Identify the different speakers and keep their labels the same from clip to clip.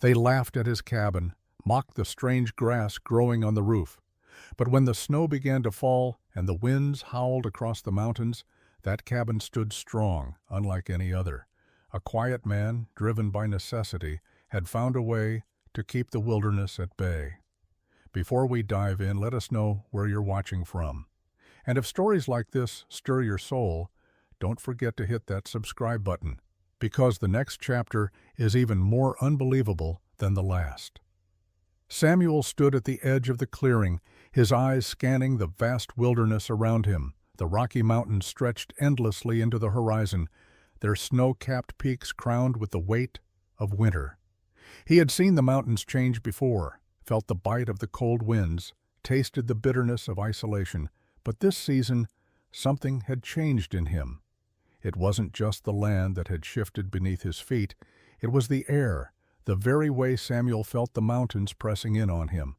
Speaker 1: They laughed at his cabin, mocked the strange grass growing on the roof. But when the snow began to fall and the winds howled across the mountains, that cabin stood strong, unlike any other. A quiet man, driven by necessity, had found a way to keep the wilderness at bay. Before we dive in, let us know where you're watching from. And if stories like this stir your soul, don't forget to hit that subscribe button, because the next chapter is even more unbelievable than the last. Samuel stood at the edge of the clearing, his eyes scanning the vast wilderness around him. The Rocky Mountains stretched endlessly into the horizon, their snow-capped peaks crowned with the weight of winter. He had seen the mountains change before, felt the bite of the cold winds, tasted the bitterness of isolation, but this season something had changed in him. It wasn't just the land that had shifted beneath his feet, it was the air, the very way Samuel felt the mountains pressing in on him.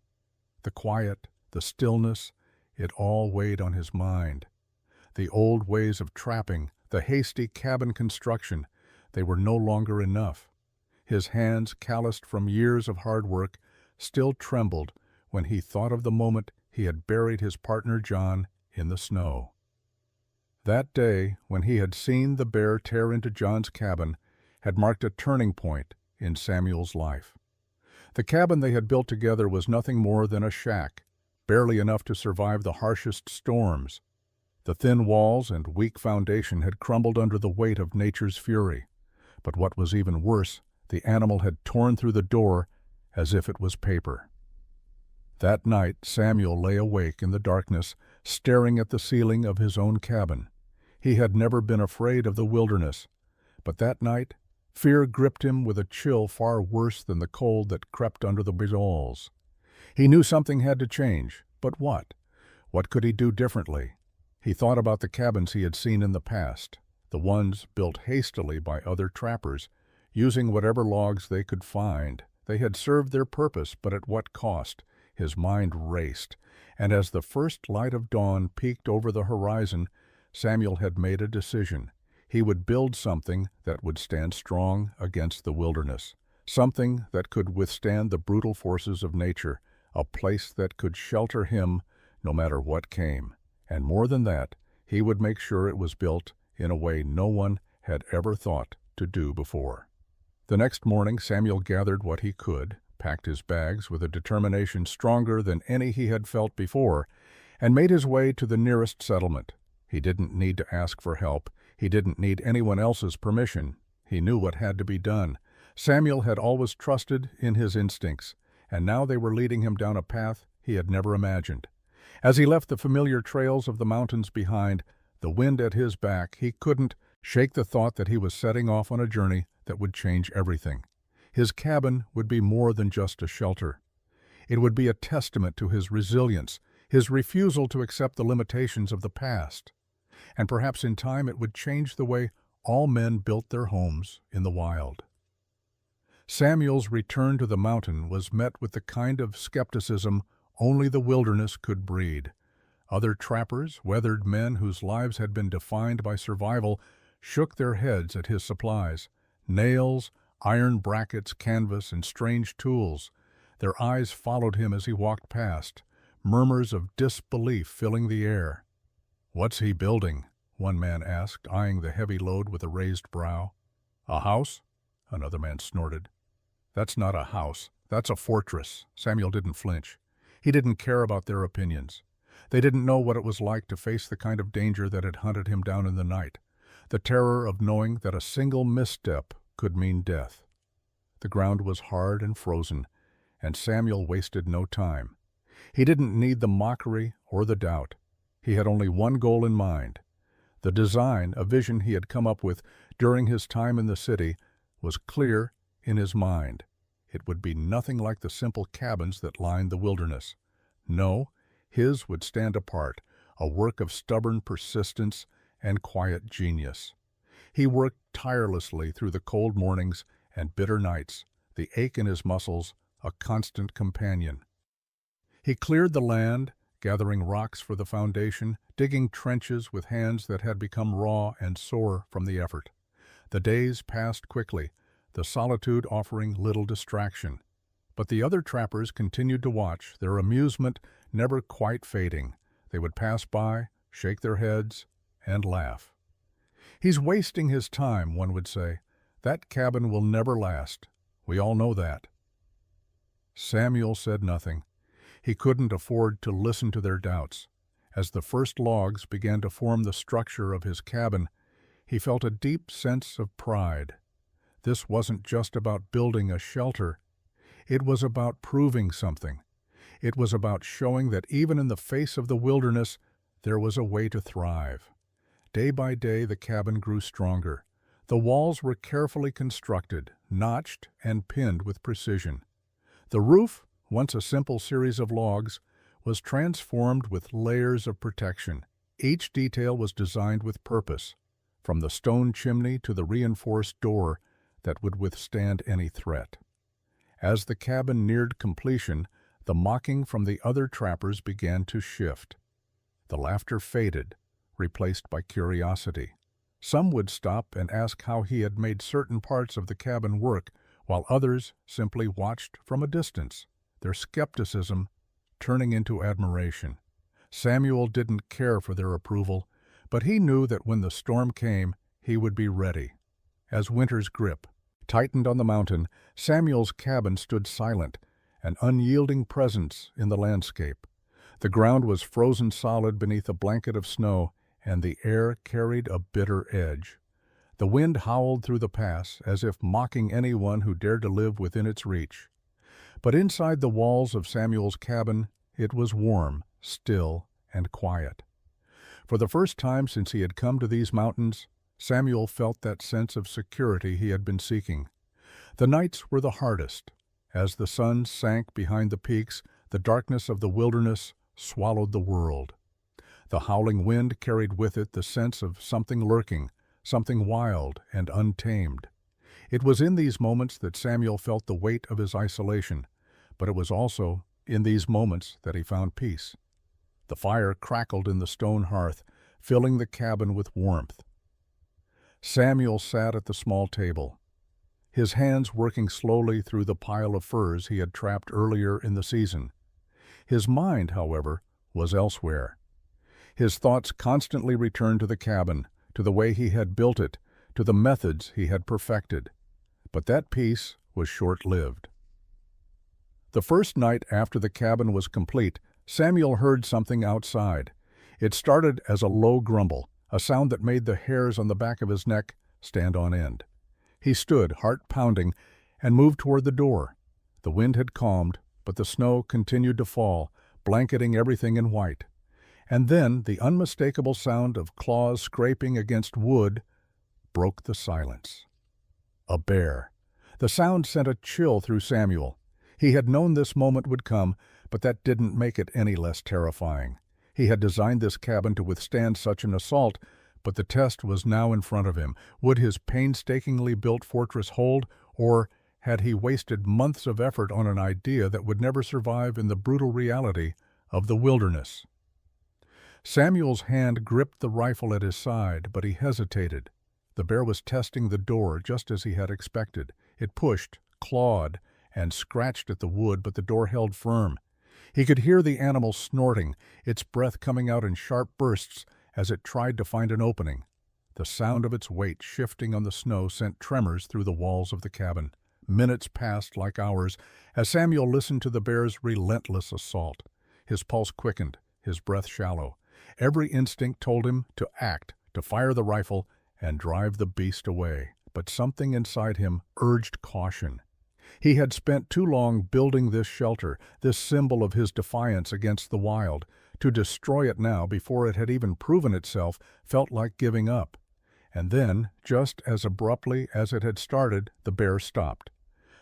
Speaker 1: The quiet, the stillness, it all weighed on his mind. The old ways of trapping, the hasty cabin construction, they were no longer enough. His hands, calloused from years of hard work, still trembled when he thought of the moment he had buried his partner John in the snow. That day, when he had seen the bear tear into John's cabin, had marked a turning point in Samuel's life. The cabin they had built together was nothing more than a shack, barely enough to survive the harshest storms. The thin walls and weak foundation had crumbled under the weight of nature's fury. But what was even worse, the animal had torn through the door as if it was paper. That night Samuel lay awake in the darkness, staring at the ceiling of his own cabin. He had never been afraid of the wilderness, but that night fear gripped him with a chill far worse than the cold that crept under the walls. He knew something had to change, but what? What could he do differently? He thought about the cabins he had seen in the past, the ones built hastily by other trappers, using whatever logs they could find. They had served their purpose, but at what cost? His mind raced, and as the first light of dawn peeked over the horizon, Samuel had made a decision. He would build something that would stand strong against the wilderness, something that could withstand the brutal forces of nature, a place that could shelter him no matter what came. And more than that, he would make sure it was built in a way no one had ever thought to do before. The next morning Samuel gathered what he could, packed his bags with a determination stronger than any he had felt before, and made his way to the nearest settlement. He didn't need to ask for help. He didn't need anyone else's permission. He knew what had to be done. Samuel had always trusted in his instincts, and now they were leading him down a path he had never imagined. As he left the familiar trails of the mountains behind, the wind at his back, he couldn't shake the thought that he was setting off on a journey that would change everything. His cabin would be more than just a shelter. It would be a testament to his resilience, his refusal to accept the limitations of the past. And perhaps in time it would change the way all men built their homes in the wild. Samuel's return to the mountain was met with the kind of skepticism only the wilderness could breed. Other trappers, weathered men whose lives had been defined by survival, shook their heads at his supplies. Nails, iron brackets, canvas, and strange tools. Their eyes followed him as he walked past, murmurs of disbelief filling the air. "What's he building?" one man asked, eyeing the heavy load with a raised brow. "A house?" another man snorted. "That's not a house. That's a fortress." Samuel didn't flinch. He didn't care about their opinions. They didn't know what it was like to face the kind of danger that had hunted him down in the night, the terror of knowing that a single misstep could mean death. The ground was hard and frozen, and Samuel wasted no time. He didn't need the mockery or the doubt. He had only one goal in mind. The design, a vision he had come up with during his time in the city, was clear in his mind. It would be nothing like the simple cabins that lined the wilderness. No, his would stand apart, a work of stubborn persistence and quiet genius. He worked tirelessly through the cold mornings and bitter nights, the ache in his muscles a constant companion. He cleared the land, gathering rocks for the foundation, digging trenches with hands that had become raw and sore from the effort. The days passed quickly. the solitude offering little distraction. But the other trappers continued to watch, their amusement never quite fading. They would pass by, shake their heads, and laugh. "He's wasting his time," one would say. "That cabin will never last. We all know that." Samuel said nothing. He couldn't afford to listen to their doubts. As the first logs began to form the structure of his cabin, he felt a deep sense of pride. This wasn't just about building a shelter. It was about proving something. It was about showing that even in the face of the wilderness, there was a way to thrive. Day by day, the cabin grew stronger. The walls were carefully constructed, notched and pinned with precision. The roof, once a simple series of logs, was transformed with layers of protection. Each detail was designed with purpose, from the stone chimney to the reinforced door that would withstand any threat. As the cabin neared completion, the mocking from the other trappers began to shift. The laughter faded, replaced by curiosity. Some would stop and ask how he had made certain parts of the cabin work, while others simply watched from a distance, their skepticism turning into admiration. Samuel didn't care for their approval, but he knew that when the storm came, he would be ready. As winter's grip tightened on the mountain, Samuel's cabin stood silent, an unyielding presence in the landscape. The ground was frozen solid beneath a blanket of snow, and the air carried a bitter edge. The wind howled through the pass, as if mocking anyone who dared to live within its reach. But inside the walls of Samuel's cabin, it was warm, still, and quiet. For the first time since he had come to these mountains, Samuel felt that sense of security he had been seeking. The nights were the hardest. As the sun sank behind the peaks, the darkness of the wilderness swallowed the world. The howling wind carried with it the sense of something lurking, something wild and untamed. It was in these moments that Samuel felt the weight of his isolation, but it was also in these moments that he found peace. The fire crackled in the stone hearth, filling the cabin with warmth. Samuel sat at the small table, his hands working slowly through the pile of furs he had trapped earlier in the season. His mind, however, was elsewhere. His thoughts constantly returned to the cabin, to the way he had built it, to the methods he had perfected. But that peace was short-lived. The first night after the cabin was complete, Samuel heard something outside. It started as a low grumble, a sound that made the hairs on the back of his neck stand on end. He stood, heart pounding, and moved toward the door. The wind had calmed, but the snow continued to fall, blanketing everything in white. And then the unmistakable sound of claws scraping against wood broke the silence. A bear. The sound sent a chill through Samuel. He had known this moment would come, but that didn't make it any less terrifying. He had designed this cabin to withstand such an assault, but the test was now in front of him. Would his painstakingly built fortress hold, or had he wasted months of effort on an idea that would never survive in the brutal reality of the wilderness? Samuel's hand gripped the rifle at his side, but he hesitated. The bear was testing the door just as he had expected. It pushed, clawed, and scratched at the wood, but the door held firm. He could hear the animal snorting, its breath coming out in sharp bursts as it tried to find an opening. The sound of its weight shifting on the snow sent tremors through the walls of the cabin. Minutes passed like hours as Samuel listened to the bear's relentless assault. His pulse quickened, his breath shallow. Every instinct told him to act, to fire the rifle, and drive the beast away. But something inside him urged caution. He had spent too long building this shelter, this symbol of his defiance against the wild. To destroy it now, before it had even proven itself, felt like giving up. And then, just as abruptly as it had started, the bear stopped.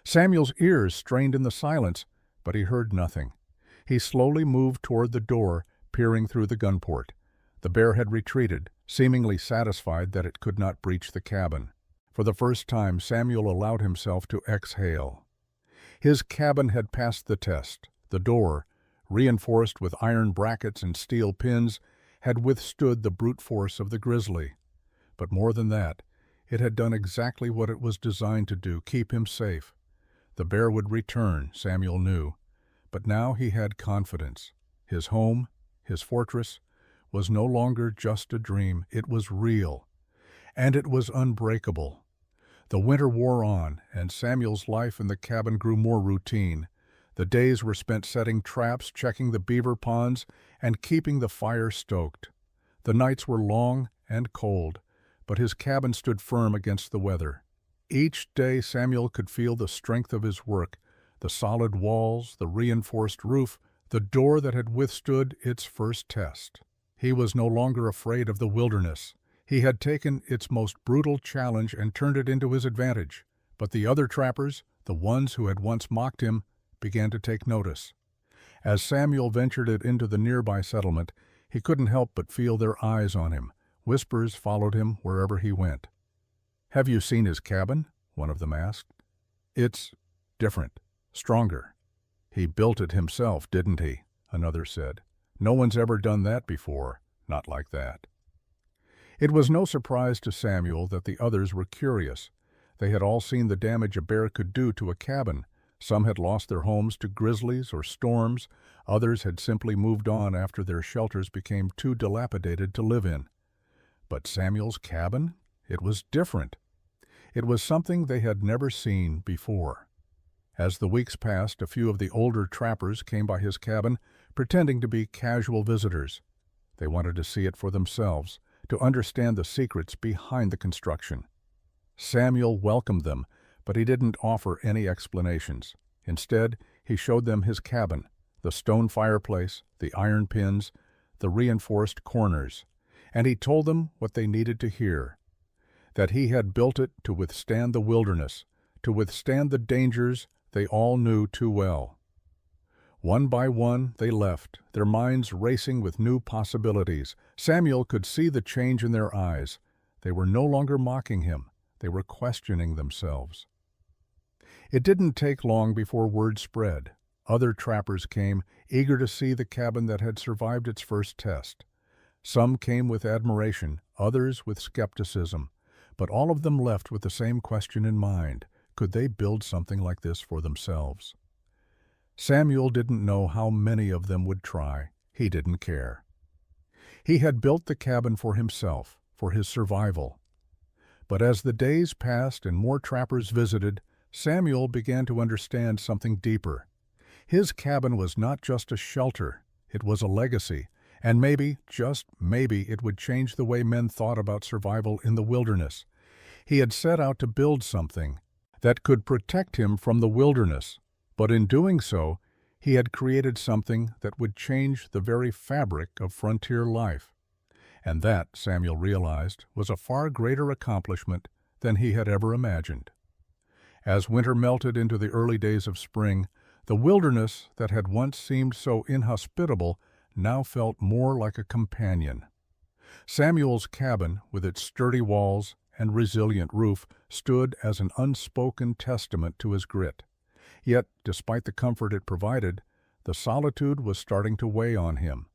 Speaker 1: Samuel's ears strained in the silence, but he heard nothing. He slowly moved toward the door, peering through the gunport. The bear had retreated, seemingly satisfied that it could not breach the cabin. For the first time, Samuel allowed himself to exhale. His cabin had passed the test. The door, reinforced with iron brackets and steel pins, had withstood the brute force of the grizzly. But more than that, It had done exactly what it was designed to do, keep him safe. The bear would return, Samuel knew, but now he had confidence. His home, his fortress, was no longer just a dream. It was real, and it was unbreakable. The winter wore on, and Samuel's life in the cabin grew more routine. The days were spent setting traps, checking the beaver ponds, and keeping the fire stoked. The nights were long and cold, but his cabin stood firm against the weather. Each day Samuel could feel the strength of his work, the solid walls, the reinforced roof, the door that had withstood its first test. He was no longer afraid of the wilderness. He had taken its most brutal challenge and turned it into his advantage. But the other trappers, the ones who had once mocked him, began to take notice. As Samuel ventured it into the nearby settlement, he couldn't help but feel their eyes on him. Whispers followed him wherever he went. "Have you seen his cabin?" one of them asked. "It's different, stronger. He built it himself, didn't he?" another said. "No one's ever done that before, not like that." It was no surprise to Samuel that the others were curious. They had all seen the damage a bear could do to a cabin. Some had lost their homes to grizzlies or storms. Others had simply moved on after their shelters became too dilapidated to live in. But Samuel's cabin? It was different. It was something they had never seen before. As the weeks passed, a few of the older trappers came by his cabin, pretending to be casual visitors. They wanted to see it for themselves, to understand the secrets behind the construction. Samuel welcomed them, but he didn't offer any explanations. Instead, he showed them his cabin, the stone fireplace, the iron pins, the reinforced corners, and he told them what they needed to hear, that he had built it to withstand the wilderness, to withstand the dangers they all knew too well. One by one they left, their minds racing with new possibilities. Samuel could see the change in their eyes. They were no longer mocking him. They were questioning themselves. It didn't take long before word spread. Other trappers came, eager to see the cabin that had survived its first test. Some came with admiration, others with skepticism, but all of them left with the same question in mind. Could they build something like this for themselves? Samuel didn't know how many of them would try. He didn't care. He had built the cabin for himself, for his survival. But as the days passed and more trappers visited, Samuel began to understand something deeper. His cabin was not just a shelter, it was a legacy, and maybe, just maybe, it would change the way men thought about survival in the wilderness. He had set out to build something that could protect him from the wilderness, but in doing so, he had created something that would change the very fabric of frontier life. And that, Samuel realized, was a far greater accomplishment than he had ever imagined. As winter melted into the early days of spring, the wilderness that had once seemed so inhospitable now felt more like a companion. Samuel's cabin, with its sturdy walls and resilient roof, stood as an unspoken testament to his grit. Yet, despite the comfort it provided, the solitude was starting to weigh on him.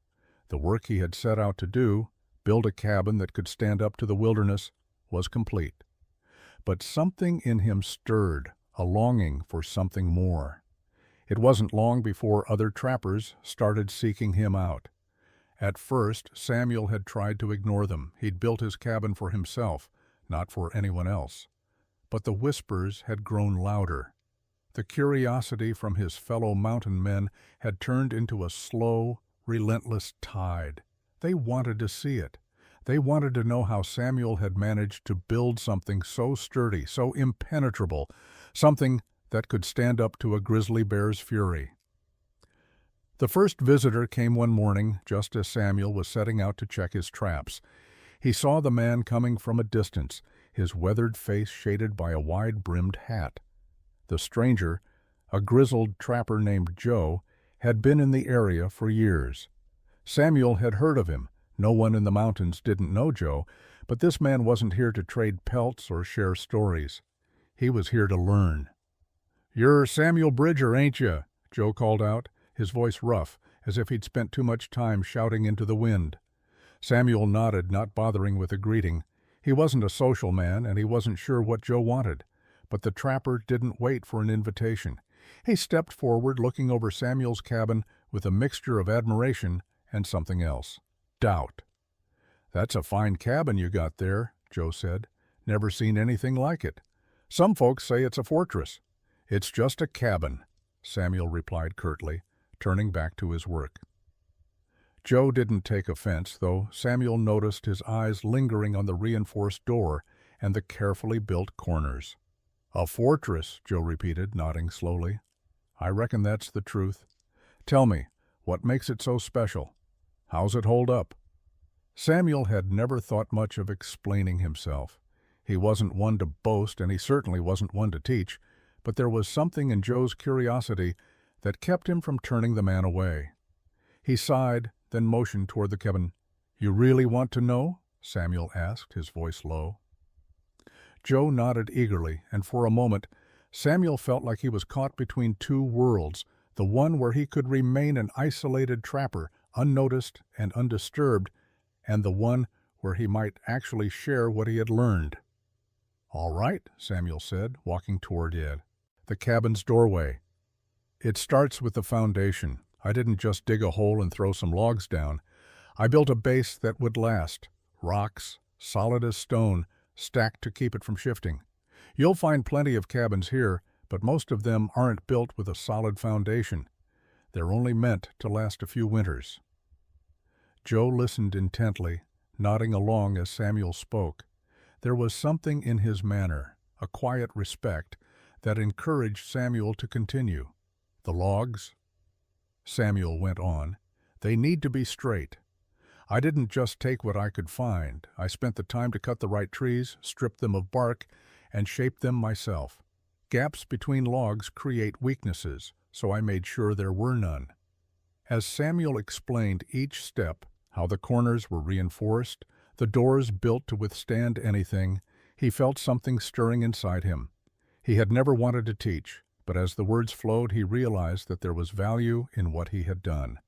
Speaker 1: The work he had set out to do, build a cabin that could stand up to the wilderness, was complete. But something in him stirred, a longing for something more. It wasn't long before other trappers started seeking him out. At first, Samuel had tried to ignore them. He'd built his cabin for himself, not for anyone else. But the whispers had grown louder. The curiosity from his fellow mountain men had turned into a slow, relentless tide. They wanted to see it. They wanted to know how Samuel had managed to build something so sturdy, so impenetrable, something that could stand up to a grizzly bear's fury. The first visitor came one morning just as Samuel was setting out to check his traps. He saw the man coming from a distance, his weathered face shaded by a wide-brimmed hat. The stranger, a grizzled trapper named Joe, had been in the area for years. Samuel had heard of him. No one in the mountains didn't know Joe, but this man wasn't here to trade pelts or share stories. He was here to learn. "You're Samuel Bridger, ain't you?" Joe called out, his voice rough, as if he'd spent too much time shouting into the wind. Samuel nodded, not bothering with a greeting. He wasn't a social man, and he wasn't sure what Joe wanted. But the trapper didn't wait for an invitation. He stepped forward, looking over Samuel's cabin with a mixture of admiration and something else. Doubt. "That's a fine cabin you got there," Joe said. "Never seen anything like it. Some folks say it's a fortress." "It's just a cabin," Samuel replied curtly, turning back to his work. Joe didn't take offense, though Samuel noticed his eyes lingering on the reinforced door and the carefully built corners. "A fortress," Joe repeated, nodding slowly. "I reckon that's the truth. Tell me, what makes it so special? How's it hold up?" Samuel had never thought much of explaining himself. He wasn't one to boast, and he certainly wasn't one to teach, but there was something in Joe's curiosity that kept him from turning the man away. He sighed, then motioned toward the cabin. "You really want to know?" Samuel asked, his voice low. Joe nodded eagerly, and for a moment Samuel felt like he was caught between two worlds, the one where he could remain an isolated trapper, unnoticed and undisturbed, and the one where he might actually share what he had learned. "All right," Samuel said, walking toward it. "The cabin's doorway. It starts with the foundation. I didn't just dig a hole and throw some logs down. I built a base that would last. Rocks, solid as stone, stacked to keep it from shifting. You'll find plenty of cabins here, but most of them aren't built with a solid foundation. They're only meant to last a few winters." Joe listened intently, nodding along as Samuel spoke. There was something in his manner, a quiet respect, that encouraged Samuel to continue. "The logs," Samuel went on, "they need to be straight. I didn't just take what I could find. I spent the time to cut the right trees, strip them of bark, and shape them myself. Gaps between logs create weaknesses, so I made sure there were none." As Samuel explained each step, how the corners were reinforced, the doors built to withstand anything, he felt something stirring inside him. He had never wanted to teach, but as the words flowed, he realized that there was value in what he had done.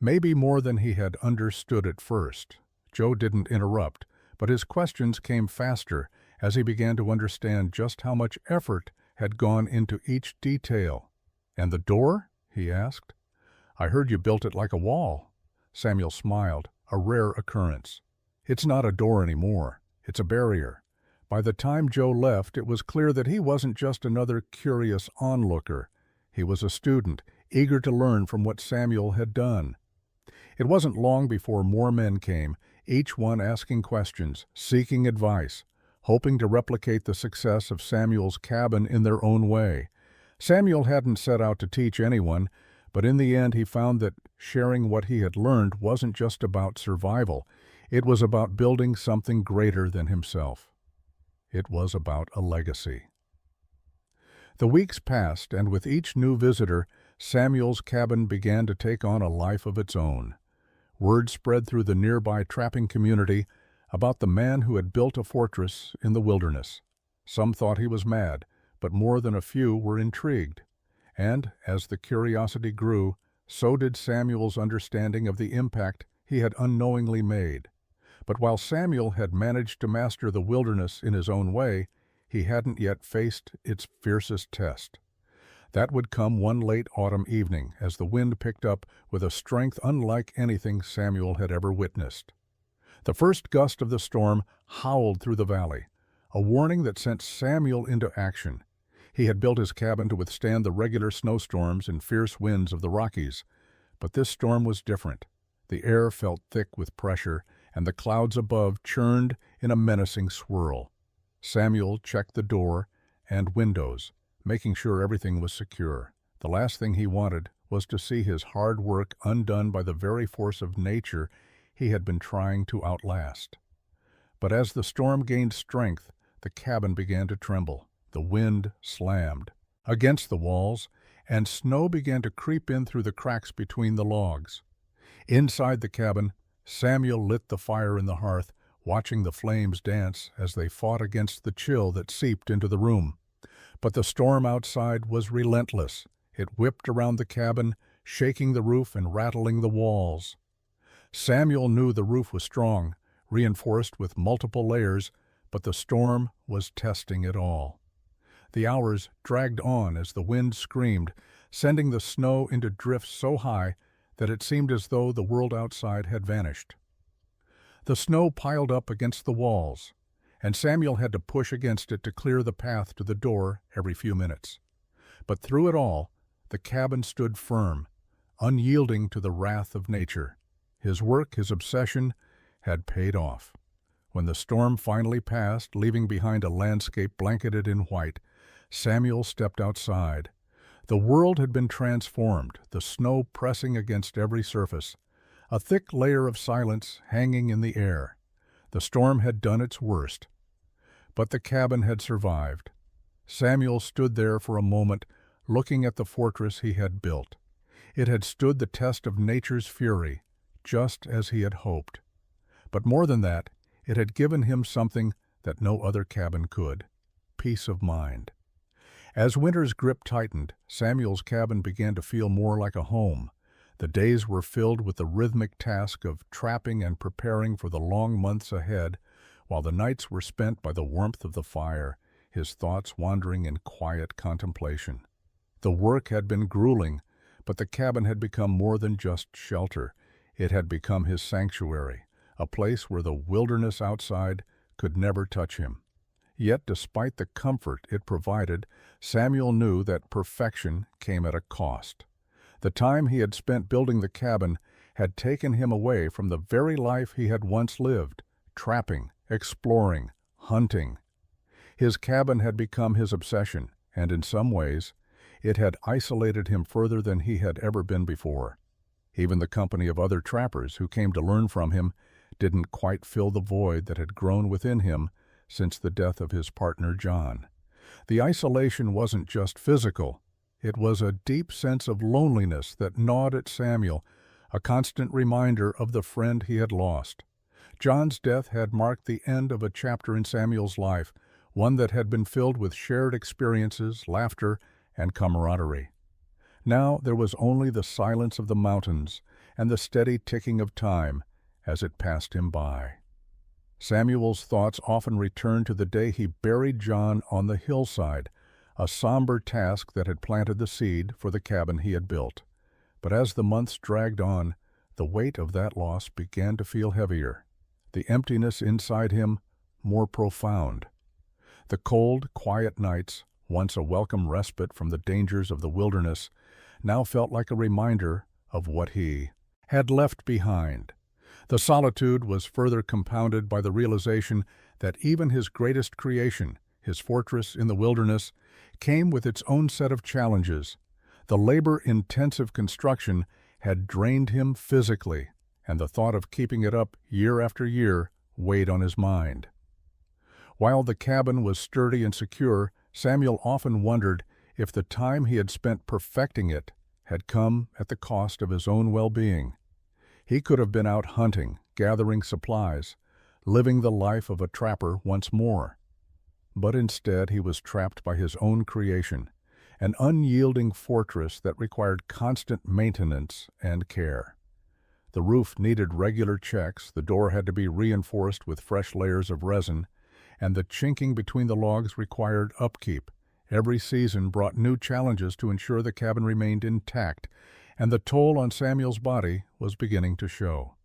Speaker 1: Maybe more than he had understood at first. Joe didn't interrupt, but his questions came faster as he began to understand just how much effort had gone into each detail. "And the door?" he asked. "I heard you built it like a wall." Samuel smiled, a rare occurrence. "It's not a door anymore. It's a barrier." By the time Joe left, it was clear that he wasn't just another curious onlooker. He was a student, eager to learn from what Samuel had done. It wasn't long before more men came, each one asking questions, seeking advice, hoping to replicate the success of Samuel's cabin in their own way. Samuel hadn't set out to teach anyone, but in the end he found that sharing what he had learned wasn't just about survival. It was about building something greater than himself. It was about a legacy. The weeks passed, and with each new visitor, Samuel's cabin began to take on a life of its own. Word spread through the nearby trapping community about the man who had built a fortress in the wilderness. Some thought he was mad, but more than a few were intrigued. And, as the curiosity grew, so did Samuel's understanding of the impact he had unknowingly made. But while Samuel had managed to master the wilderness in his own way, he hadn't yet faced its fiercest test. That would come one late autumn evening as the wind picked up with a strength unlike anything Samuel had ever witnessed. The first gust of the storm howled through the valley, a warning that sent Samuel into action. He had built his cabin to withstand the regular snowstorms and fierce winds of the Rockies, but this storm was different. The air felt thick with pressure, and the clouds above churned in a menacing swirl. Samuel checked the door and windows, making sure everything was secure. The last thing he wanted was to see his hard work undone by the very force of nature he had been trying to outlast. But as the storm gained strength, the cabin began to tremble. The wind slammed against the walls, and snow began to creep in through the cracks between the logs. Inside the cabin, Samuel lit the fire in the hearth, watching the flames dance as they fought against the chill that seeped into the room. But the storm outside was relentless. It whipped around the cabin, shaking the roof and rattling the walls. Samuel knew the roof was strong, reinforced with multiple layers, but the storm was testing it all. The hours dragged on as the wind screamed, sending the snow into drifts so high that it seemed as though the world outside had vanished. The snow piled up against the walls, and Samuel had to push against it to clear the path to the door every few minutes. But through it all, the cabin stood firm, unyielding to the wrath of nature. His work, his obsession, had paid off. When the storm finally passed, leaving behind a landscape blanketed in white, Samuel stepped outside. The world had been transformed, the snow pressing against every surface, a thick layer of silence hanging in the air. The storm had done its worst, but the cabin had survived. Samuel stood there for a moment, looking at the fortress he had built. It had stood the test of nature's fury, just as he had hoped. But more than that, it had given him something that no other cabin could: peace of mind. As winter's grip tightened, Samuel's cabin began to feel more like a home. The days were filled with the rhythmic task of trapping and preparing for the long months ahead, while the nights were spent by the warmth of the fire, his thoughts wandering in quiet contemplation. The work had been grueling, but the cabin had become more than just shelter. It had become his sanctuary, a place where the wilderness outside could never touch him. Yet, despite the comfort it provided, Samuel knew that perfection came at a cost. The time he had spent building the cabin had taken him away from the very life he had once lived: trapping, exploring, hunting. His cabin had become his obsession, and in some ways, it had isolated him further than he had ever been before. Even the company of other trappers who came to learn from him didn't quite fill the void that had grown within him since the death of his partner John. The isolation wasn't just physical. It was a deep sense of loneliness that gnawed at Samuel, a constant reminder of the friend he had lost. John's death had marked the end of a chapter in Samuel's life, one that had been filled with shared experiences, laughter, and camaraderie. Now there was only the silence of the mountains and the steady ticking of time as it passed him by. Samuel's thoughts often returned to the day he buried John on the hillside, a somber task that had planted the seed for the cabin he had built. But as the months dragged on, the weight of that loss began to feel heavier, the emptiness inside him more profound. The cold, quiet nights, once a welcome respite from the dangers of the wilderness, now felt like a reminder of what he had left behind. The solitude was further compounded by the realization that even his greatest creation, his fortress in the wilderness, came with its own set of challenges. The labor-intensive construction had drained him physically, and the thought of keeping it up year after year weighed on his mind. While the cabin was sturdy and secure, Samuel often wondered if the time he had spent perfecting it had come at the cost of his own well-being. He could have been out hunting, gathering supplies, living the life of a trapper once more. But instead he was trapped by his own creation, an unyielding fortress that required constant maintenance and care. The roof needed regular checks, the door had to be reinforced with fresh layers of resin, and the chinking between the logs required upkeep. Every season brought new challenges to ensure the cabin remained intact, and the toll on Samuel's body was beginning to show.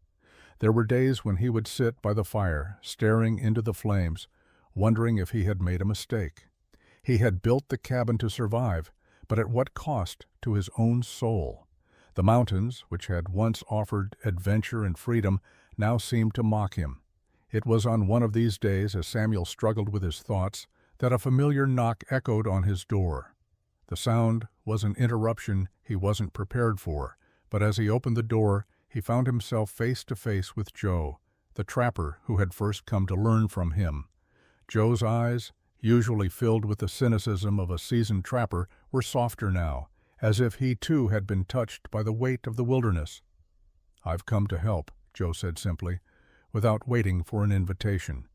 Speaker 1: There were days when he would sit by the fire, staring into the flames, wondering if he had made a mistake. He had built the cabin to survive, but at what cost to his own soul? The mountains, which had once offered adventure and freedom, now seemed to mock him. It was on one of these days, as Samuel struggled with his thoughts, that a familiar knock echoed on his door. The sound was an interruption he wasn't prepared for, but as he opened the door, he found himself face to face with Joe, the trapper who had first come to learn from him. Joe's eyes, usually filled with the cynicism of a seasoned trapper, were softer now, as if he too had been touched by the weight of the wilderness. "I've come to help," Joe said simply, without waiting for an invitation.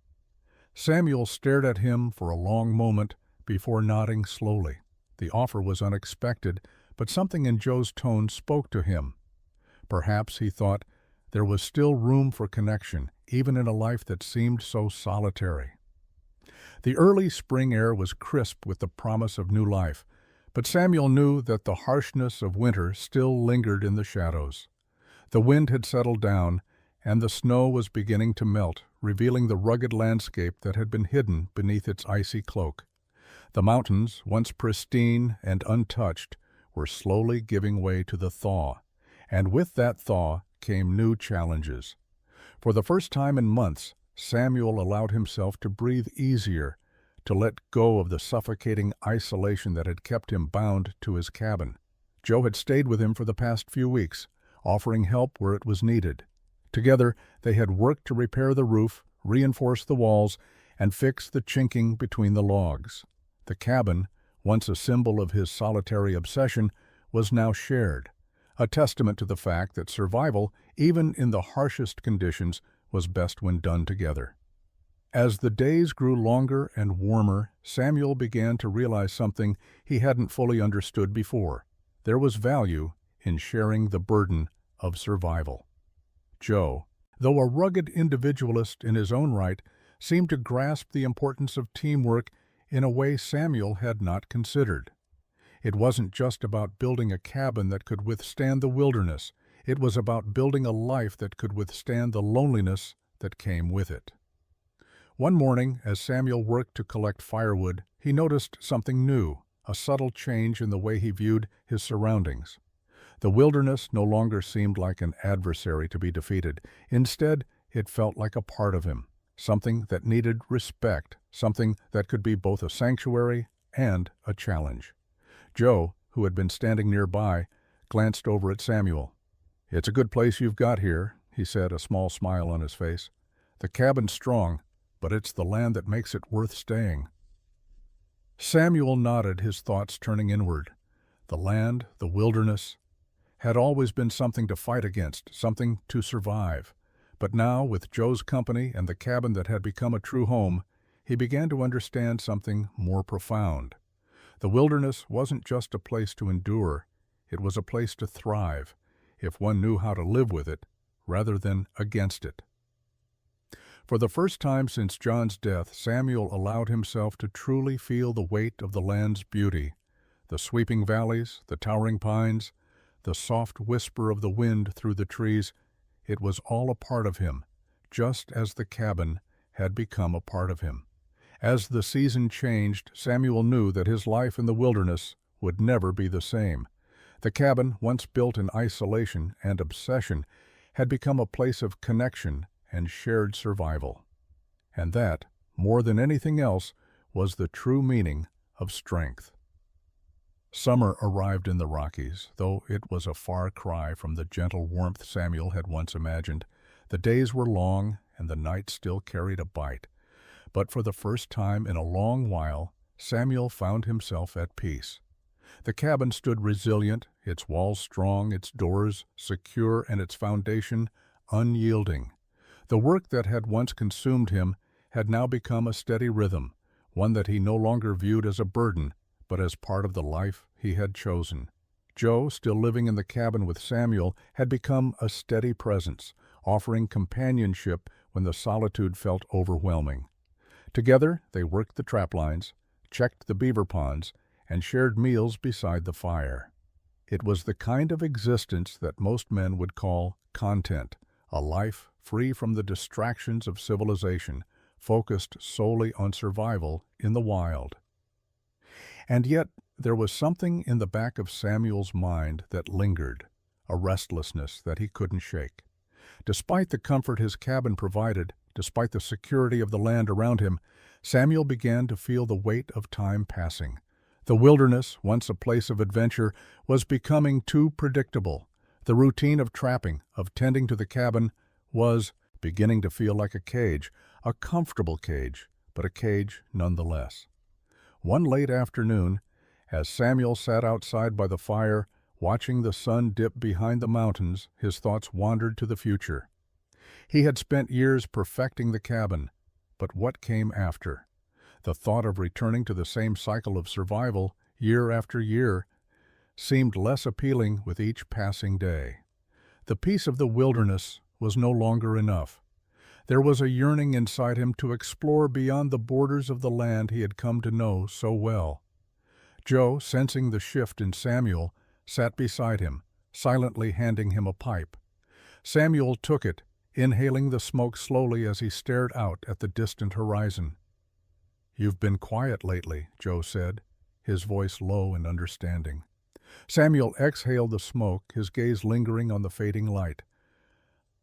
Speaker 1: Samuel stared at him for a long moment before nodding slowly. The offer was unexpected, but something in Joe's tone spoke to him. Perhaps, he thought, there was still room for connection, even in a life that seemed so solitary. The early spring air was crisp with the promise of new life, but Samuel knew that the harshness of winter still lingered in the shadows. The wind had settled down, and the snow was beginning to melt, revealing the rugged landscape that had been hidden beneath its icy cloak. The mountains, once pristine and untouched, were slowly giving way to the thaw, and with that thaw came new challenges. For the first time in months, Samuel allowed himself to breathe easier, to let go of the suffocating isolation that had kept him bound to his cabin. Joe had stayed with him for the past few weeks, offering help where it was needed. Together, they had worked to repair the roof, reinforce the walls, and fix the chinking between the logs. The cabin, once a symbol of his solitary obsession, was now shared, a testament to the fact that survival, even in the harshest conditions, was best when done together. As the days grew longer and warmer, Samuel began to realize something he hadn't fully understood before. There was value in sharing the burden of survival. Joe, though a rugged individualist in his own right, seemed to grasp the importance of teamwork in a way Samuel had not considered. It wasn't just about building a cabin that could withstand the wilderness. It was about building a life that could withstand the loneliness that came with it. One morning, as Samuel worked to collect firewood, he noticed something new, a subtle change in the way he viewed his surroundings. The wilderness no longer seemed like an adversary to be defeated. Instead, it felt like a part of him, something that needed respect, something that could be both a sanctuary and a challenge. Joe, who had been standing nearby, glanced over at Samuel. "It's a good place you've got here," he said, a small smile on his face. "The cabin's strong, but it's the land that makes it worth staying." Samuel nodded, his thoughts turning inward. The land, the wilderness, had always been something to fight against, something to survive. But now, with Joe's company and the cabin that had become a true home, he began to understand something more profound. The wilderness wasn't just a place to endure, it was a place to thrive, if one knew how to live with it, rather than against it. For the first time since John's death, Samuel allowed himself to truly feel the weight of the land's beauty. The sweeping valleys, the towering pines, the soft whisper of the wind through the trees, it was all a part of him, just as the cabin had become a part of him. As the season changed, Samuel knew that his life in the wilderness would never be the same. The cabin, once built in isolation and obsession, had become a place of connection and shared survival. And that, more than anything else, was the true meaning of strength. Summer arrived in the Rockies, though it was a far cry from the gentle warmth Samuel had once imagined. The days were long, and the night still carried a bite. But for the first time in a long while, Samuel found himself at peace. The cabin stood resilient, its walls strong, its doors secure, and its foundation unyielding. The work that had once consumed him had now become a steady rhythm, one that he no longer viewed as a burden, but as part of the life he had chosen. Joe, still living in the cabin with Samuel, had become a steady presence, offering companionship when the solitude felt overwhelming. Together, they worked the trap lines, checked the beaver ponds, and shared meals beside the fire. It was the kind of existence that most men would call content, a life free from the distractions of civilization, focused solely on survival in the wild. And yet, there was something in the back of Samuel's mind that lingered, a restlessness that he couldn't shake. Despite the comfort his cabin provided, despite the security of the land around him, Samuel began to feel the weight of time passing. The wilderness, once a place of adventure, was becoming too predictable. The routine of trapping, of tending to the cabin, was beginning to feel like a cage, a comfortable cage, but a cage nonetheless. One late afternoon, as Samuel sat outside by the fire, watching the sun dip behind the mountains, his thoughts wandered to the future. He had spent years perfecting the cabin, but what came after? The thought of returning to the same cycle of survival, year after year, seemed less appealing with each passing day. The peace of the wilderness was no longer enough. There was a yearning inside him to explore beyond the borders of the land he had come to know so well. Joe, sensing the shift in Samuel, sat beside him, silently handing him a pipe. Samuel took it, inhaling the smoke slowly as he stared out at the distant horizon. "You've been quiet lately," Joe said, his voice low and understanding. Samuel exhaled the smoke, his gaze lingering on the fading light.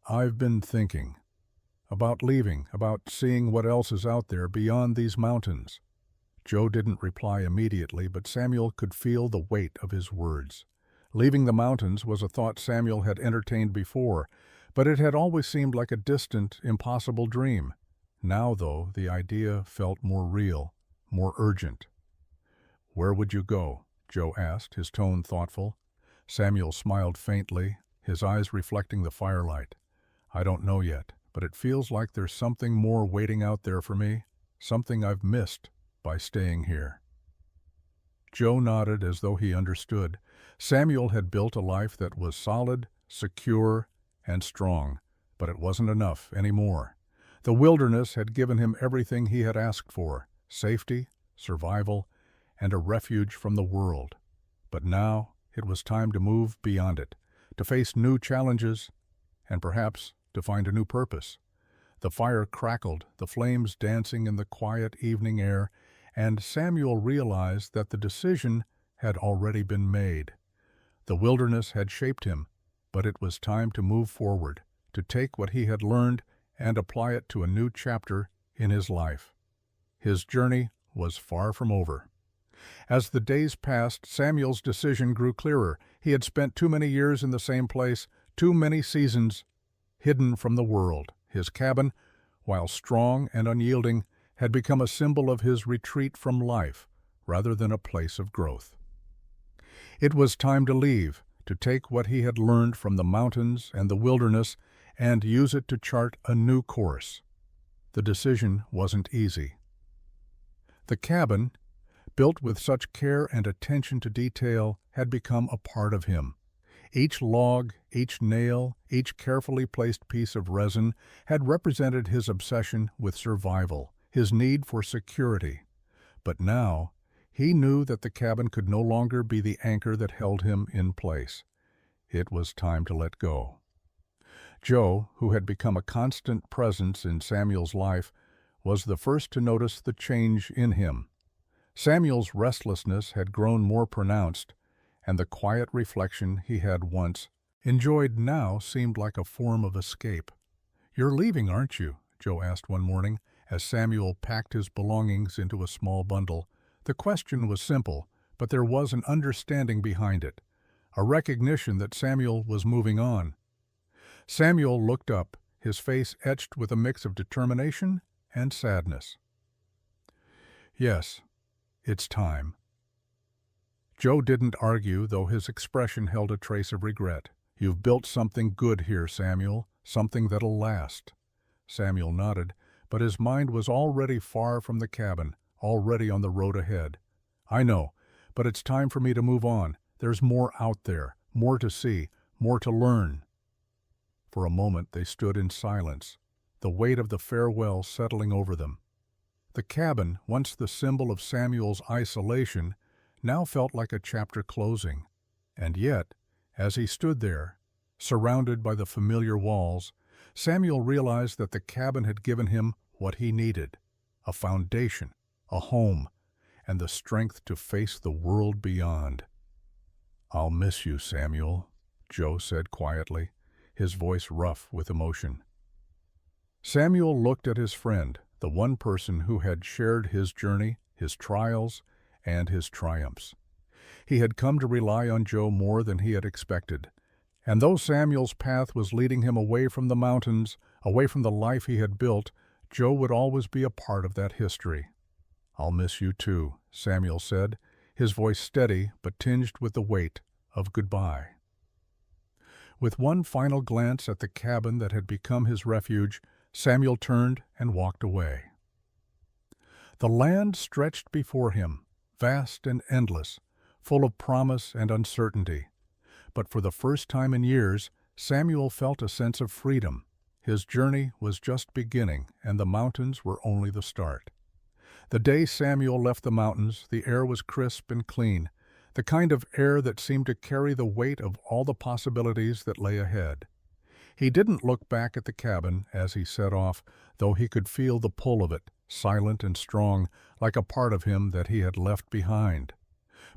Speaker 1: "I've been thinking. About leaving, about seeing what else is out there beyond these mountains." Joe didn't reply immediately, but Samuel could feel the weight of his words. Leaving the mountains was a thought Samuel had entertained before, but it had always seemed like a distant, impossible dream. Now, though, the idea felt more real, more urgent. "Where would you go?" Joe asked, his tone thoughtful. Samuel smiled faintly, his eyes reflecting the firelight. "I don't know yet, but it feels like there's something more waiting out there for me, something I've missed by staying here." Joe nodded as though he understood. Samuel had built a life that was solid, secure, and strong, but it wasn't enough anymore. The wilderness had given him everything he had asked for: safety, survival, and a refuge from the world. But now it was time to move beyond it, to face new challenges, and perhaps to find a new purpose. The fire crackled, the flames dancing in the quiet evening air, and Samuel realized that the decision had already been made. The wilderness had shaped him, but it was time to move forward, to take what he had learned and apply it to a new chapter in his life. His journey was far from over. As the days passed, Samuel's decision grew clearer. He had spent too many years in the same place, too many seasons hidden from the world. His cabin, while strong and unyielding, had become a symbol of his retreat from life, rather than a place of growth. It was time to leave, to take what he had learned from the mountains and the wilderness and use it to chart a new course. The decision wasn't easy. The cabin, built with such care and attention to detail, had become a part of him. Each log, each nail, each carefully placed piece of resin had represented his obsession with survival, his need for security. But now, he knew that the cabin could no longer be the anchor that held him in place. It was time to let go. Joe, who had become a constant presence in Samuel's life, was the first to notice the change in him. Samuel's restlessness had grown more pronounced, and the quiet reflection he had once enjoyed now seemed like a form of escape. "You're leaving, aren't you?" Joe asked one morning, as Samuel packed his belongings into a small bundle. The question was simple, but there was an understanding behind it, a recognition that Samuel was moving on. Samuel looked up, his face etched with a mix of determination and sadness. "Yes, it's time." Joe didn't argue, though his expression held a trace of regret. "You've built something good here, Samuel, something that'll last." Samuel nodded, but his mind was already far from the cabin, already on the road ahead. "I know, but it's time for me to move on. There's more out there, more to see, more to learn." For a moment they stood in silence, the weight of the farewell settling over them. The cabin, once the symbol of Samuel's isolation, now felt like a chapter closing. And yet, as he stood there, surrounded by the familiar walls, Samuel realized that the cabin had given him what he needed: a foundation, a home, and the strength to face the world beyond. "I'll miss you, Samuel," Joe said quietly, his voice rough with emotion. Samuel looked at his friend, the one person who had shared his journey, his trials, and his triumphs. He had come to rely on Joe more than he had expected, and though Samuel's path was leading him away from the mountains, away from the life he had built, Joe would always be a part of that history. "I'll miss you too," Samuel said, his voice steady but tinged with the weight of goodbye. With one final glance at the cabin that had become his refuge, Samuel turned and walked away. The land stretched before him, vast and endless, full of promise and uncertainty. But for the first time in years, Samuel felt a sense of freedom. His journey was just beginning, and the mountains were only the start. The day Samuel left the mountains, the air was crisp and clean, the kind of air that seemed to carry the weight of all the possibilities that lay ahead. He didn't look back at the cabin as he set off, though he could feel the pull of it, silent and strong, like a part of him that he had left behind.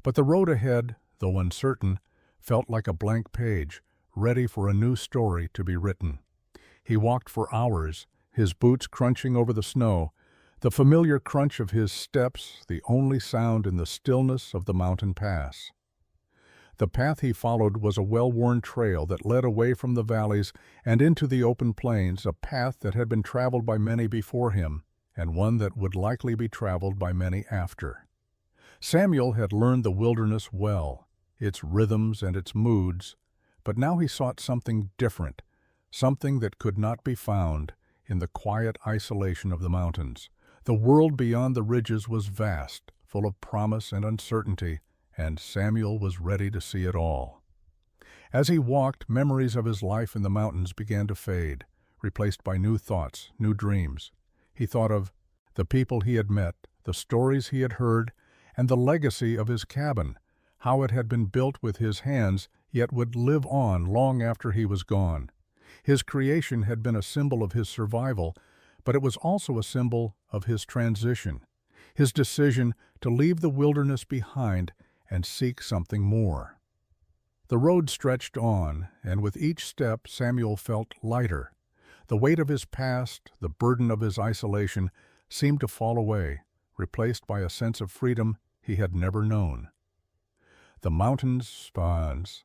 Speaker 1: But the road ahead, though uncertain, felt like a blank page, ready for a new story to be written. He walked for hours, his boots crunching over the snow, the familiar crunch of his steps the only sound in the stillness of the mountain pass. The path he followed was a well-worn trail that led away from the valleys and into the open plains, a path that had been traveled by many before him, and one that would likely be traveled by many after. Samuel had learned the wilderness well, its rhythms and its moods, but now he sought something different, something that could not be found in the quiet isolation of the mountains. The world beyond the ridges was vast, full of promise and uncertainty, and Samuel was ready to see it all. As he walked, memories of his life in the mountains began to fade, replaced by new thoughts, new dreams. He thought of the people he had met, the stories he had heard, and the legacy of his cabin, how it had been built with his hands, yet would live on long after he was gone. His creation had been a symbol of his survival, but it was also a symbol of his transition, his decision to leave the wilderness behind and seek something more. The road stretched on, and with each step Samuel felt lighter. The weight of his past, the burden of his isolation, seemed to fall away, replaced by a sense of freedom he had never known. The mountains' spawns,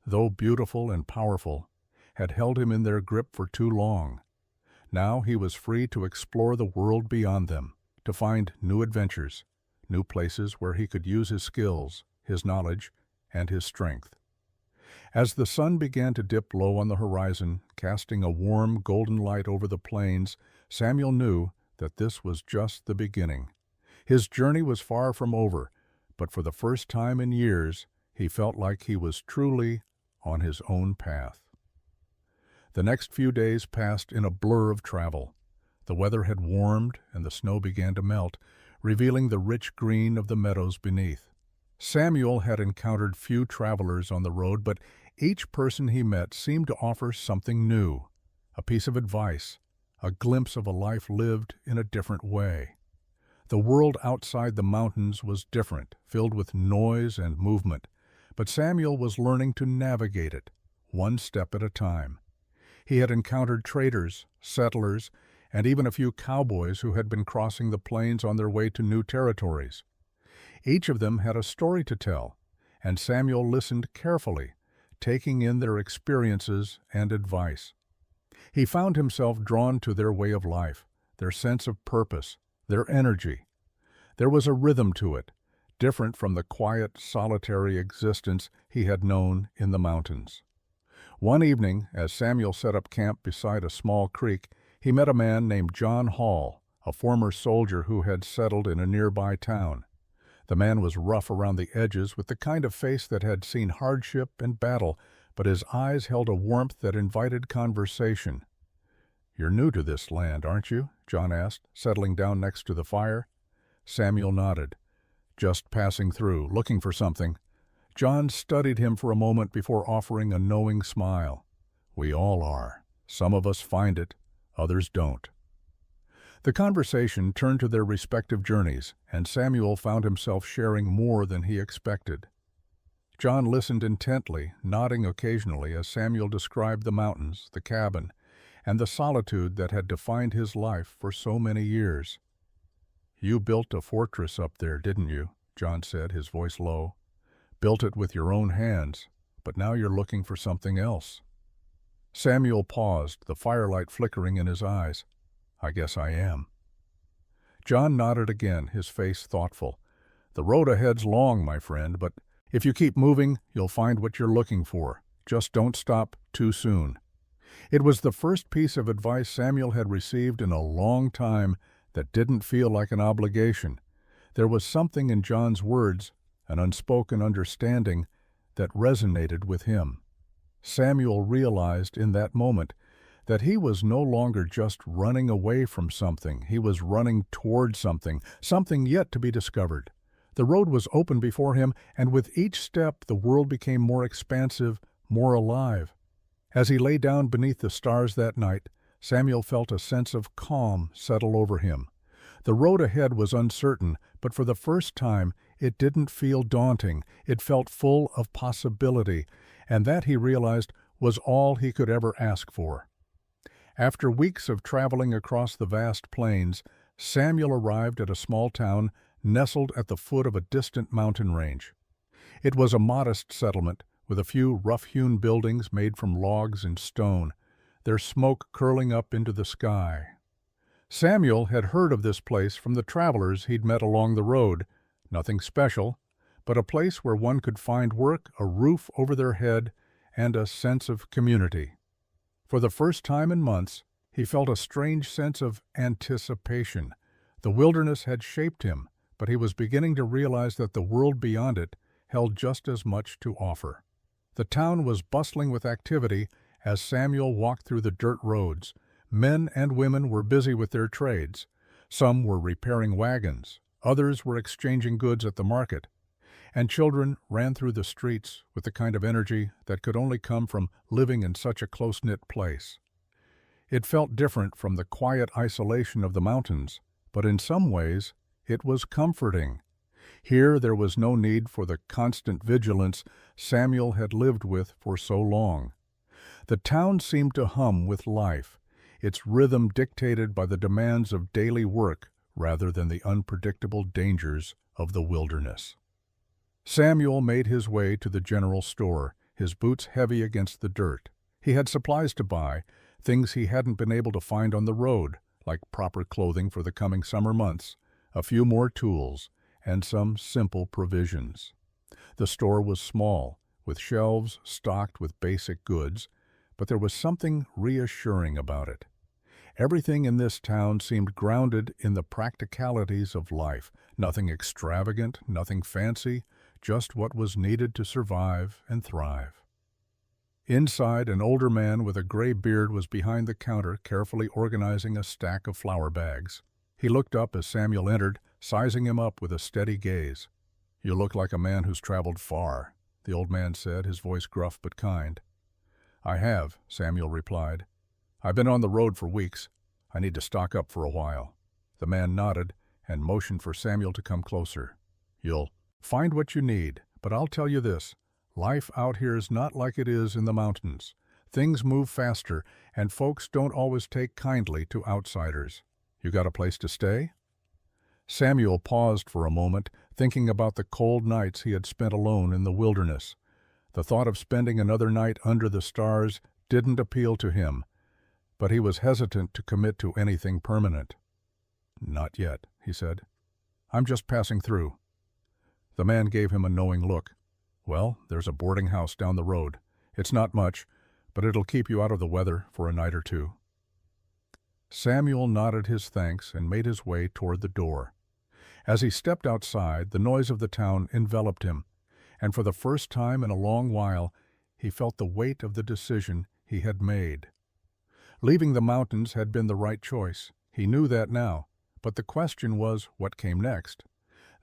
Speaker 1: though beautiful and powerful, had held him in their grip for too long. Now he was free to explore the world beyond them, to find new adventures, new places where he could use his skills, his knowledge, and his strength. As the sun began to dip low on the horizon, casting a warm, golden light over the plains, Samuel knew that this was just the beginning. His journey was far from over, but for the first time in years, he felt like he was truly on his own path. The next few days passed in a blur of travel. The weather had warmed and the snow began to melt, revealing the rich green of the meadows beneath. Samuel had encountered few travelers on the road, but each person he met seemed to offer something new, a piece of advice, a glimpse of a life lived in a different way. The world outside the mountains was different, filled with noise and movement, but Samuel was learning to navigate it, one step at a time. He had encountered traders, settlers, and even a few cowboys who had been crossing the plains on their way to new territories. Each of them had a story to tell, and Samuel listened carefully, taking in their experiences and advice. He found himself drawn to their way of life, their sense of purpose, their energy. There was a rhythm to it, different from the quiet, solitary existence he had known in the mountains. One evening, as Samuel set up camp beside a small creek, he met a man named John Hall, a former soldier who had settled in a nearby town. The man was rough around the edges, with the kind of face that had seen hardship and battle, but his eyes held a warmth that invited conversation. "You're new to this land, aren't you?" John asked, settling down next to the fire. Samuel nodded. "Just passing through, looking for something." John studied him for a moment before offering a knowing smile. "We all are. Some of us find it, others don't." The conversation turned to their respective journeys, and Samuel found himself sharing more than he expected. John listened intently, nodding occasionally as Samuel described the mountains, the cabin, and the solitude that had defined his life for so many years. "You built a fortress up there, didn't you?" John said, his voice low. "Built it with your own hands, but now you're looking for something else." Samuel paused, the firelight flickering in his eyes. "I guess I am." John nodded again, his face thoughtful. "The road ahead's long, my friend, but if you keep moving, you'll find what you're looking for. Just don't stop too soon." It was the first piece of advice Samuel had received in a long time that didn't feel like an obligation. There was something in John's words, an unspoken understanding, that resonated with him. Samuel realized in that moment that he was no longer just running away from something, he was running toward something, something yet to be discovered. The road was open before him, and with each step the world became more expansive, more alive. As he lay down beneath the stars that night, Samuel felt a sense of calm settle over him. The road ahead was uncertain, but for the first time it didn't feel daunting. It felt full of possibility, and that, he realized, was all he could ever ask for. After weeks of traveling across the vast plains, Samuel arrived at a small town nestled at the foot of a distant mountain range. It was a modest settlement, with a few rough-hewn buildings made from logs and stone, their smoke curling up into the sky. Samuel had heard of this place from the travelers he'd met along the road. Nothing special, but a place where one could find work, a roof over their head, and a sense of community. For the first time in months, he felt a strange sense of anticipation. The wilderness had shaped him, but he was beginning to realize that the world beyond it held just as much to offer. The town was bustling with activity as Samuel walked through the dirt roads. Men and women were busy with their trades. Some were repairing wagons, others were exchanging goods at the market, and children ran through the streets with the kind of energy that could only come from living in such a close-knit place. It felt different from the quiet isolation of the mountains, but in some ways it was comforting. Here there was no need for the constant vigilance Samuel had lived with for so long. The town seemed to hum with life, its rhythm dictated by the demands of daily work rather than the unpredictable dangers of the wilderness. Samuel made his way to the general store, his boots heavy against the dirt. He had supplies to buy, things he hadn't been able to find on the road, like proper clothing for the coming summer months, a few more tools, and some simple provisions. The store was small, with shelves stocked with basic goods, but there was something reassuring about it. Everything in this town seemed grounded in the practicalities of life, nothing extravagant, nothing fancy, just what was needed to survive and thrive. Inside, an older man with a gray beard was behind the counter, carefully organizing a stack of flour bags. He looked up as Samuel entered, sizing him up with a steady gaze. "You look like a man who's traveled far," the old man said, his voice gruff but kind. "I have," Samuel replied. "I've been on the road for weeks. I need to stock up for a while." The man nodded and motioned for Samuel to come closer. "You'll find what you need, but I'll tell you this. Life out here is not like it is in the mountains. Things move faster, and folks don't always take kindly to outsiders. You got a place to stay?" Samuel paused for a moment, thinking about the cold nights he had spent alone in the wilderness. The thought of spending another night under the stars didn't appeal to him, but he was hesitant to commit to anything permanent. "Not yet," he said. "I'm just passing through." The man gave him a knowing look. "Well, there's a boarding house down the road. It's not much, but it'll keep you out of the weather for a night or two." Samuel nodded his thanks and made his way toward the door. As he stepped outside, the noise of the town enveloped him, and for the first time in a long while he felt the weight of the decision he had made. Leaving the mountains had been the right choice. He knew that now, but the question was what came next.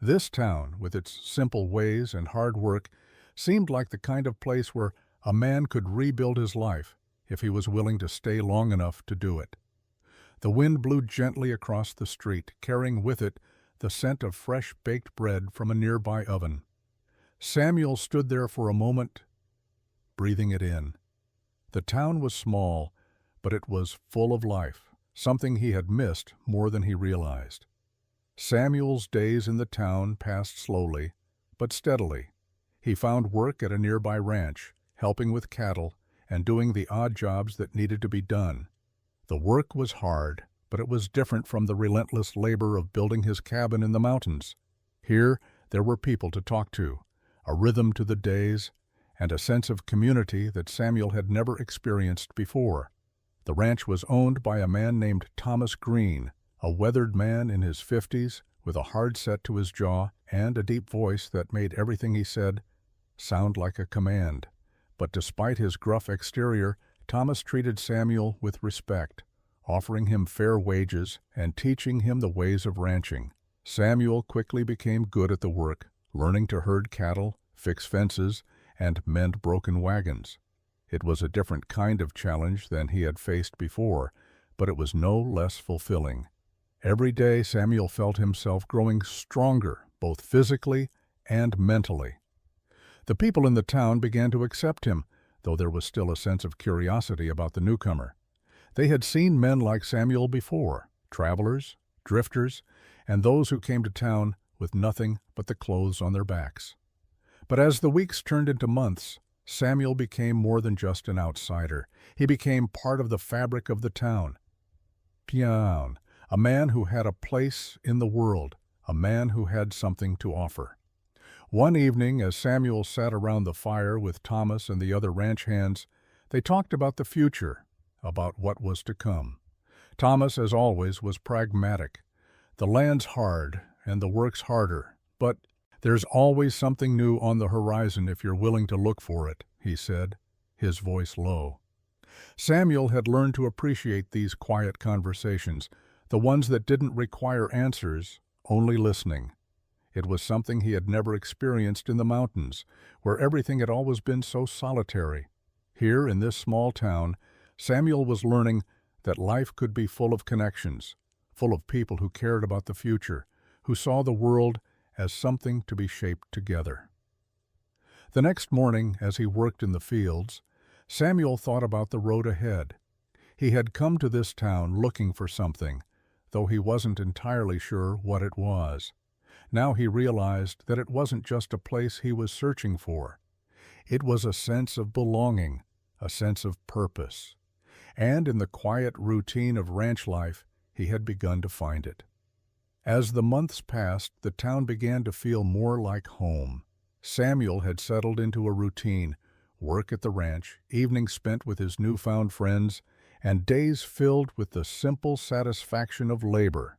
Speaker 1: This town, with its simple ways and hard work, seemed like the kind of place where a man could rebuild his life if he was willing to stay long enough to do it. The wind blew gently across the street, carrying with it the scent of fresh baked bread from a nearby oven. Samuel stood there for a moment, breathing it in. The town was small, but it was full of life, something he had missed more than he realized. Samuel's days in the town passed slowly, but steadily. He found work at a nearby ranch, helping with cattle and doing the odd jobs that needed to be done. The work was hard, but it was different from the relentless labor of building his cabin in the mountains. Here there were people to talk to, a rhythm to the days, and a sense of community that Samuel had never experienced before. The ranch was owned by a man named Thomas Green, a weathered man in his 50s with a hard set to his jaw and a deep voice that made everything he said sound like a command. But despite his gruff exterior, Thomas treated Samuel with respect, offering him fair wages and teaching him the ways of ranching. Samuel quickly became good at the work, learning to herd cattle, fix fences, and mend broken wagons. It was a different kind of challenge than he had faced before, but it was no less fulfilling. Every day Samuel felt himself growing stronger, both physically and mentally. The people in the town began to accept him, though there was still a sense of curiosity about the newcomer. They had seen men like Samuel before, travelers, drifters, and those who came to town with nothing but the clothes on their backs. But as the weeks turned into months, Samuel became more than just an outsider. He became part of the fabric of the town. Pian, a man who had a place in the world, a man who had something to offer. One evening, as Samuel sat around the fire with Thomas and the other ranch hands, they talked about the future, about what was to come. Thomas, as always, was pragmatic. The land's hard, and the work's harder, but there's always something new on the horizon if you're willing to look for it, he said, his voice low. Samuel had learned to appreciate these quiet conversations, the ones that didn't require answers, only listening. It was something he had never experienced in the mountains, where everything had always been so solitary. Here, in this small town, Samuel was learning that life could be full of connections, full of people who cared about the future, who saw the world as something to be shaped together. The next morning, as he worked in the fields, Samuel thought about the road ahead. He had come to this town looking for something, though he wasn't entirely sure what it was. Now he realized that it wasn't just a place he was searching for. It was a sense of belonging, a sense of purpose. And in the quiet routine of ranch life, he had begun to find it. As the months passed, the town began to feel more like home. Samuel had settled into a routine, work at the ranch, evenings spent with his newfound friends, and days filled with the simple satisfaction of labor.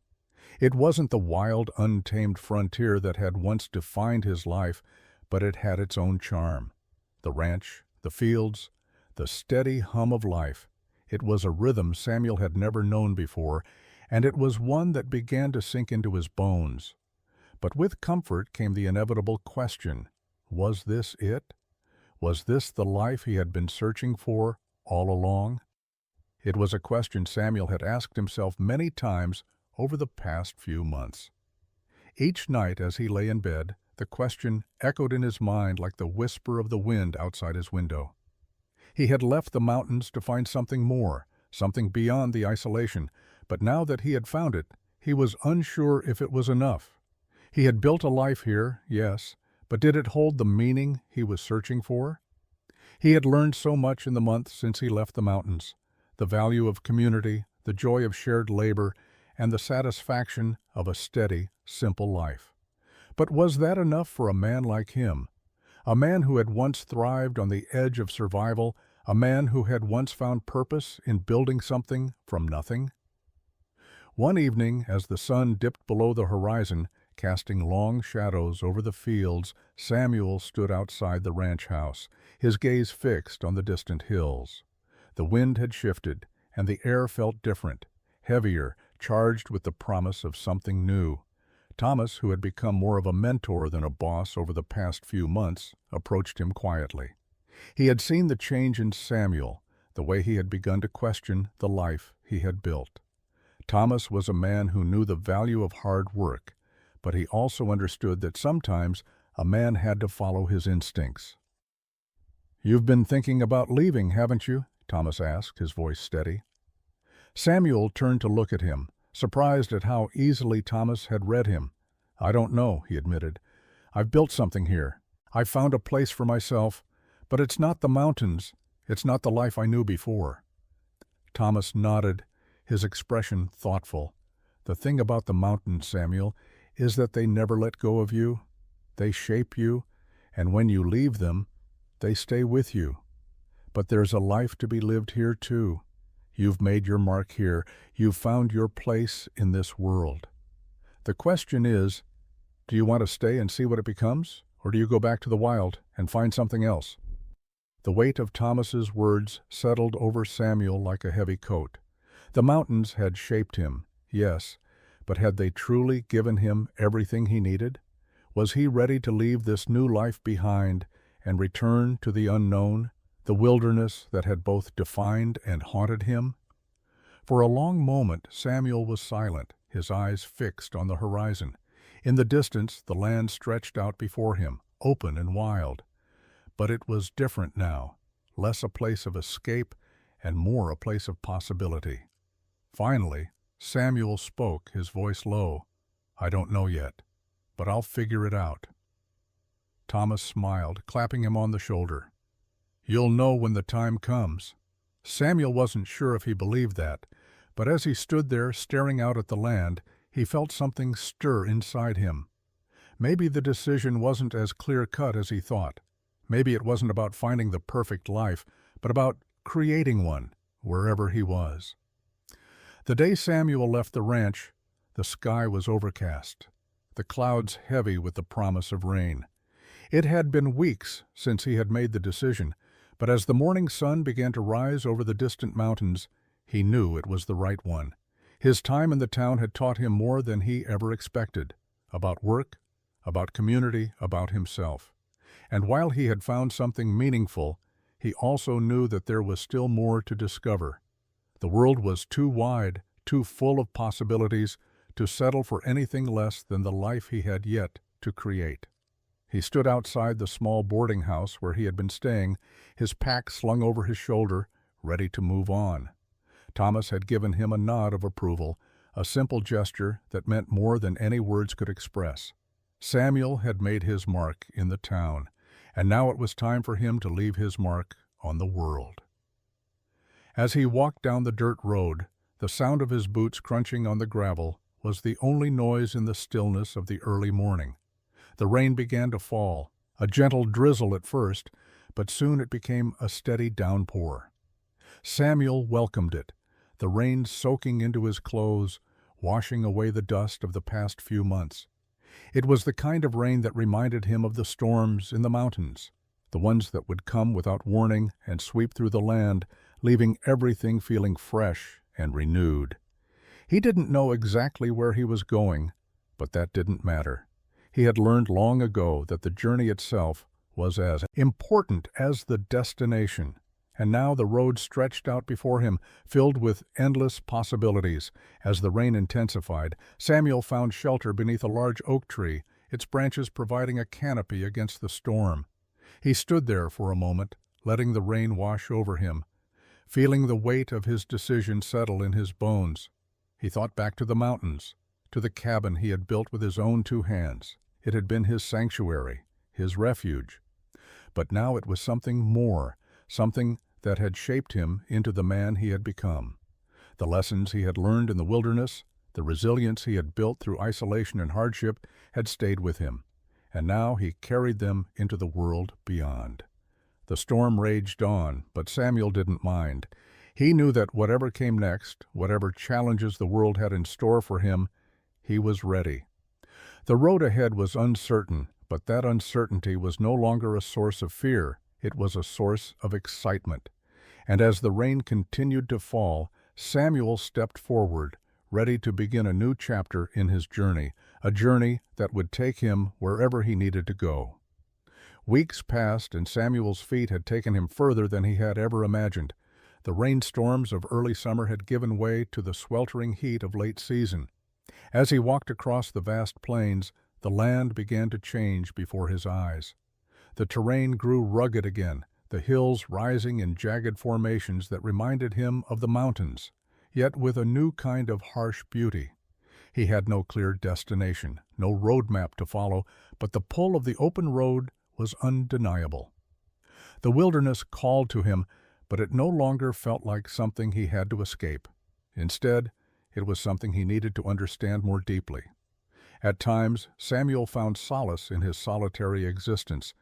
Speaker 1: It wasn't the wild, untamed frontier that had once defined his life, but it had its own charm. The ranch, the fields, the steady hum of life. It was a rhythm Samuel had never known before, and it was one that began to sink into his bones. But with comfort came the inevitable question, was this it? Was this the life he had been searching for all along? It was a question Samuel had asked himself many times over the past few months. Each night as he lay in bed, the question echoed in his mind like the whisper of the wind outside his window. He had left the mountains to find something more, something beyond the isolation, but now that he had found it, he was unsure if it was enough. He had built a life here, yes, but did it hold the meaning he was searching for? He had learned so much in the months since he left the mountains, the value of community, the joy of shared labor, and the satisfaction of a steady, simple life. But was that enough for a man like him? A man who had once thrived on the edge of survival, a man who had once found purpose in building something from nothing? One evening, as the sun dipped below the horizon, casting long shadows over the fields, Samuel stood outside the ranch house, his gaze fixed on the distant hills. The wind had shifted, and the air felt different, heavier, charged with the promise of something new. Thomas, who had become more of a mentor than a boss over the past few months, approached him quietly. He had seen the change in Samuel, the way he had begun to question the life he had built. Thomas was a man who knew the value of hard work, but he also understood that sometimes a man had to follow his instincts. "You've been thinking about leaving, haven't you?" Thomas asked, his voice steady. Samuel turned to look at him, surprised at how easily Thomas had read him. "I don't know," he admitted. "I've built something here. I've found a place for myself, but it's not the mountains. It's not the life I knew before." Thomas nodded, his expression thoughtful. "The thing about the mountains, Samuel, is that they never let go of you. They shape you, and when you leave them, they stay with you. But there's a life to be lived here too. You've made your mark here. You've found your place in this world. The question is, do you want to stay and see what it becomes, or do you go back to the wild and find something else?" The weight of Thomas's words settled over Samuel like a heavy coat. The mountains had shaped him, yes, but had they truly given him everything he needed? Was he ready to leave this new life behind and return to the unknown, the wilderness that had both defined and haunted him? For a long moment Samuel was silent, his eyes fixed on the horizon. In the distance the land stretched out before him, open and wild. But it was different now, less a place of escape and more a place of possibility. Finally, Samuel spoke, his voice low. "I don't know yet, but I'll figure it out." Thomas smiled, clapping him on the shoulder. "You'll know when the time comes." Samuel wasn't sure if he believed that, but as he stood there staring out at the land, he felt something stir inside him. Maybe the decision wasn't as clear-cut as he thought. Maybe it wasn't about finding the perfect life, but about creating one, wherever he was. The day Samuel left the ranch, the sky was overcast, the clouds heavy with the promise of rain. It had been weeks since he had made the decision, but as the morning sun began to rise over the distant mountains, he knew it was the right one. His time in the town had taught him more than he ever expected, about work, about community, about himself. And while he had found something meaningful, he also knew that there was still more to discover. The world was too wide, too full of possibilities, to settle for anything less than the life he had yet to create. He stood outside the small boarding house where he had been staying, his pack slung over his shoulder, ready to move on. Thomas had given him a nod of approval, a simple gesture that meant more than any words could express. Samuel had made his mark in the town, and now it was time for him to leave his mark on the world. As he walked down the dirt road, the sound of his boots crunching on the gravel was the only noise in the stillness of the early morning. The rain began to fall, a gentle drizzle at first, but soon it became a steady downpour. Samuel welcomed it, the rain soaking into his clothes, washing away the dust of the past few months. It was the kind of rain that reminded him of the storms in the mountains, the ones that would come without warning and sweep through the land, leaving everything feeling fresh and renewed. He didn't know exactly where he was going, but that didn't matter. He had learned long ago that the journey itself was as important as the destination, and now the road stretched out before him, filled with endless possibilities. As the rain intensified, Samuel found shelter beneath a large oak tree, its branches providing a canopy against the storm. He stood there for a moment, letting the rain wash over him, feeling the weight of his decision settle in his bones. He thought back to the mountains, to the cabin he had built with his own 2 hands. It had been his sanctuary, his refuge. But now it was something more, something that had shaped him into the man he had become. The lessons he had learned in the wilderness, the resilience he had built through isolation and hardship, had stayed with him, and now he carried them into the world beyond. The storm raged on, but Samuel didn't mind. He knew that whatever came next, whatever challenges the world had in store for him, he was ready. The road ahead was uncertain, but that uncertainty was no longer a source of fear. It was a source of excitement. And as the rain continued to fall, Samuel stepped forward, ready to begin a new chapter in his journey, a journey that would take him wherever he needed to go. Weeks passed, and Samuel's feet had taken him further than he had ever imagined. The rainstorms of early summer had given way to the sweltering heat of late season. As he walked across the vast plains, the land began to change before his eyes. The terrain grew rugged again, the hills rising in jagged formations that reminded him of the mountains, yet with a new kind of harsh beauty. He had no clear destination, no road map to follow, but the pull of the open road was undeniable. The wilderness called to him, but it no longer felt like something he had to escape. Instead, it was something he needed to understand more deeply. At times, Samuel found solace in his solitary existence.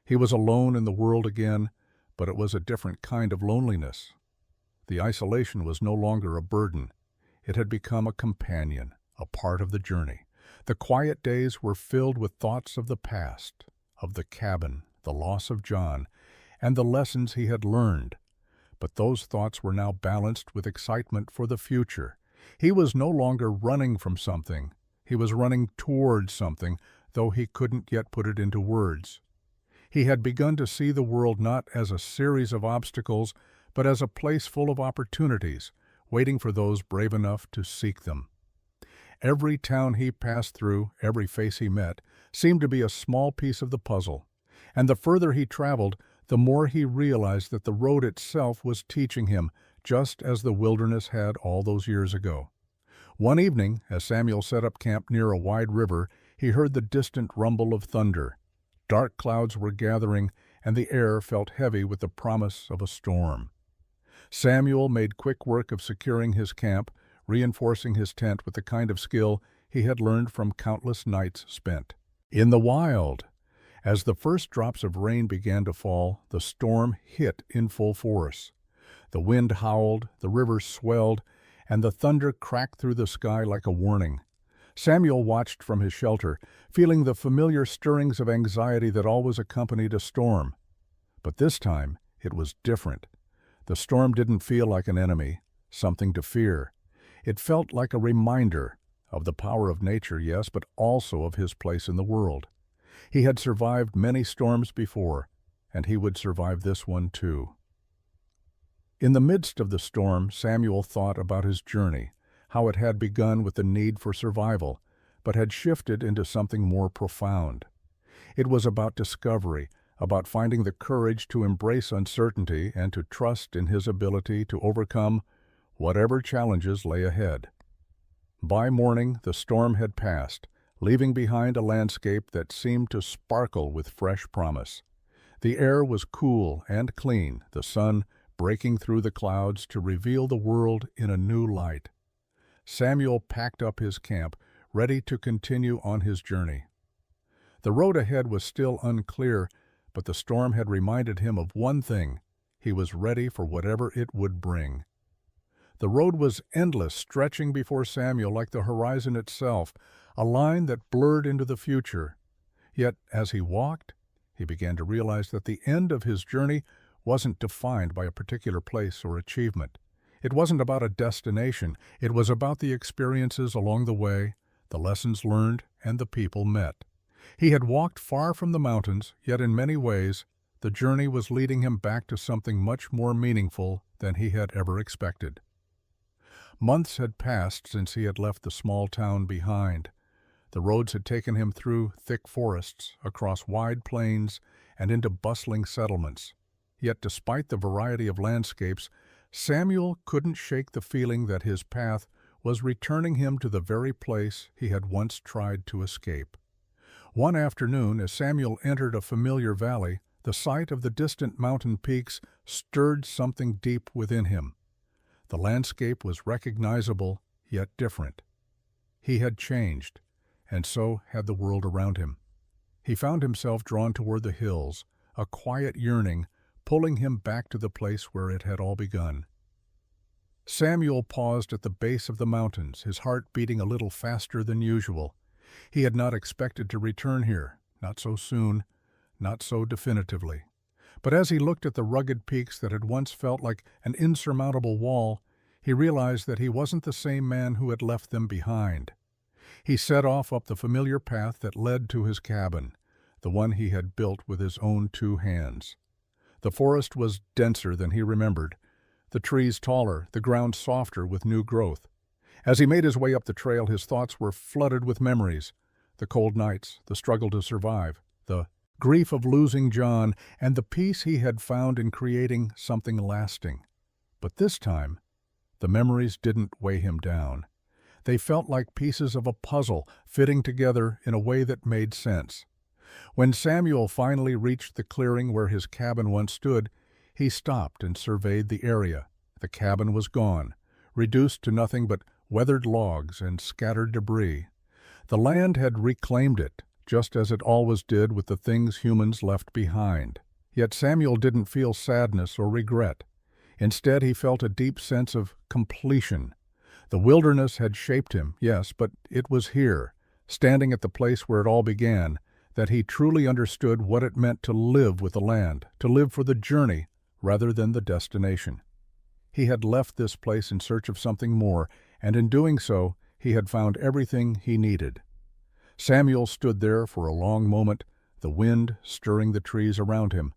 Speaker 1: He was alone in the world again, but it was a different kind of loneliness. The isolation was no longer a burden. It had become a companion, a part of the journey. The quiet days were filled with thoughts of the past, of the cabin, the loss of John, and the lessons he had learned. But those thoughts were now balanced with excitement for the future. He was no longer running from something. He was running towards something, though he couldn't yet put it into words. He had begun to see the world not as a series of obstacles, but as a place full of opportunities, waiting for those brave enough to seek them. Every town he passed through, every face he met, seemed to be a small piece of the puzzle, and the further he traveled, the more he realized that the road itself was teaching him, just as the wilderness had all those years ago. One evening, as Samuel set up camp near a wide river, he heard the distant rumble of thunder. Dark clouds were gathering, and the air felt heavy with the promise of a storm. Samuel made quick work of securing his camp, reinforcing his tent with the kind of skill he had learned from countless nights spent in the wild. As the first drops of rain began to fall, the storm hit in full force. The wind howled, the river swelled, and the thunder cracked through the sky like a warning. Samuel watched from his shelter, feeling the familiar stirrings of anxiety that always accompanied a storm. But this time, it was different. The storm didn't feel like an enemy, something to fear. It felt like a reminder of the power of nature, yes, but also of his place in the world. He had survived many storms before, and he would survive this one too. In the midst of the storm, Samuel thought about his journey, how it had begun with the need for survival, but had shifted into something more profound. It was about discovery, about finding the courage to embrace uncertainty and to trust in his ability to overcome whatever challenges lay ahead. By morning, the storm had passed, leaving behind a landscape that seemed to sparkle with fresh promise. The air was cool and clean, the sun breaking through the clouds to reveal the world in a new light. Samuel packed up his camp, ready to continue on his journey. The road ahead was still unclear, but the storm had reminded him of one thing: he was ready for whatever it would bring. The road was endless, stretching before Samuel like the horizon itself, a line that blurred into the future. Yet, as he walked, he began to realize that the end of his journey wasn't defined by a particular place or achievement. It wasn't about a destination. It was about the experiences along the way, the lessons learned, and the people met. He had walked far from the mountains, yet in many ways, the journey was leading him back to something much more meaningful than he had ever expected. Months had passed since he had left the small town behind. The roads had taken him through thick forests, across wide plains, and into bustling settlements. Yet despite the variety of landscapes, Samuel couldn't shake the feeling that his path was returning him to the very place he had once tried to escape. One afternoon, as Samuel entered a familiar valley, the sight of the distant mountain peaks stirred something deep within him. The landscape was recognizable, yet different. He had changed, and so had the world around him. He found himself drawn toward the hills, a quiet yearning pulling him back to the place where it had all begun. Samuel paused at the base of the mountains, his heart beating a little faster than usual. He had not expected to return here, not so soon, not so definitively. But as he looked at the rugged peaks that had once felt like an insurmountable wall, he realized that he wasn't the same man who had left them behind. He set off up the familiar path that led to his cabin, the one he had built with his own 2 hands. The forest was denser than he remembered, the trees taller, the ground softer with new growth. As he made his way up the trail, his thoughts were flooded with memories: the cold nights, the struggle to survive, the grief of losing John, and the peace he had found in creating something lasting. But this time, the memories didn't weigh him down. They felt like pieces of a puzzle fitting together in a way that made sense. When Samuel finally reached the clearing where his cabin once stood, he stopped and surveyed the area. The cabin was gone, reduced to nothing but weathered logs and scattered debris. The land had reclaimed it, just as it always did with the things humans left behind. Yet Samuel didn't feel sadness or regret. Instead, he felt a deep sense of completion. The wilderness had shaped him, yes, but it was here, standing at the place where it all began, that he truly understood what it meant to live with the land, to live for the journey rather than the destination. He had left this place in search of something more, and in doing so, he had found everything he needed. Samuel stood there for a long moment, the wind stirring the trees around him,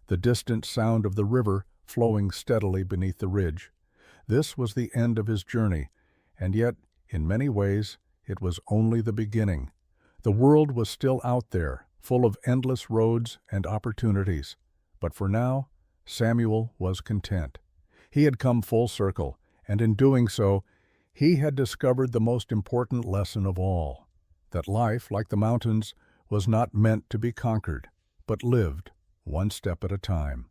Speaker 1: the distant sound of the river flowing steadily beneath the ridge. This was the end of his journey, and yet, in many ways, it was only the beginning. The world was still out there, full of endless roads and opportunities. But for now, Samuel was content. He had come full circle, and in doing so, he had discovered the most important lesson of all, that life, like the mountains, was not meant to be conquered, but lived one step at a time.